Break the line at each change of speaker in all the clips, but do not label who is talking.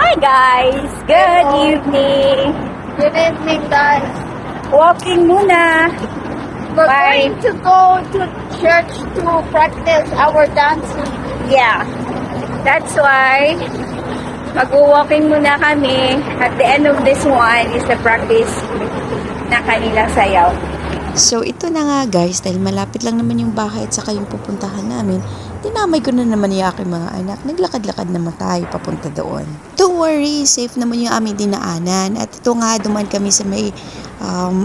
Hi guys! Good evening!
Good evening, guys.
Walking muna!
We're
Bye.
going to go to church to practice our dancing.
Yeah, that's why mag-walking muna kami. At the end of this one is the practice na kanilang sayaw.
So ito na nga guys, dahil malapit lang naman yung bahay at saka yung pupuntahan namin, dinamay ko na naman yung aking mga anak. Naglakad-lakad naman tayo papunta doon. Don't worry, safe naman yung aming dinaanan. At ito nga, duman kami sa may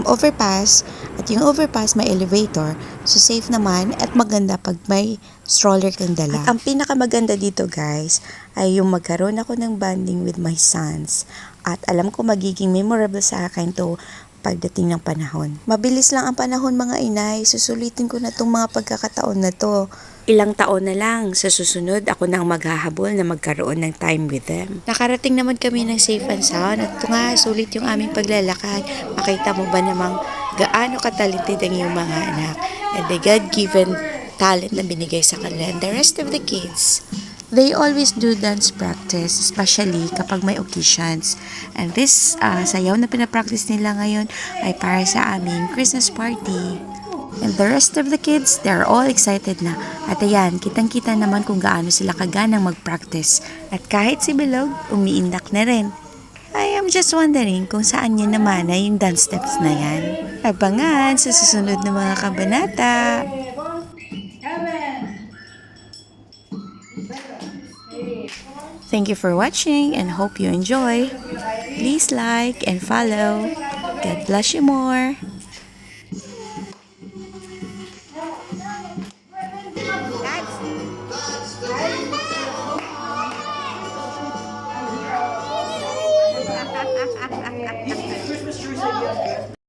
overpass. At yung overpass may elevator. So safe naman at maganda pag may stroller kang dala. At ang pinakamaganda dito guys, ay yung magkaroon ako ng bonding with my sons. At alam ko magiging memorable sa akin to pagdating ng panahon. Mabilis lang ang panahon mga inay, susulitin ko na tong mga pagkakataon na to. Ilang taon na lang, sa susunod ako nang maghahabol na magkaroon ng time with them. Nakarating naman kami ng safe and sound at ito nga, sulit yung aming paglalakad. Makita mo ba namang gaano katalented ang iyong mga anak and the God-given talent na binigay sa kanila and the rest of the kids. They always do dance practice, especially kapag may occasions. And this sayaw na pinapractice nila ngayon ay para sa aming Christmas party. And the rest of the kids, they're all excited na. At ayan, kitang-kita naman kung gaano sila kaganang mag-practice. At kahit si Bilog, umiindak na rin. I am just wondering kung saan niya naman ay yung dance steps na yan. Abangan sa susunod na mga kabanata. Thank you for watching and hope you enjoy. Please like and follow. God bless you more.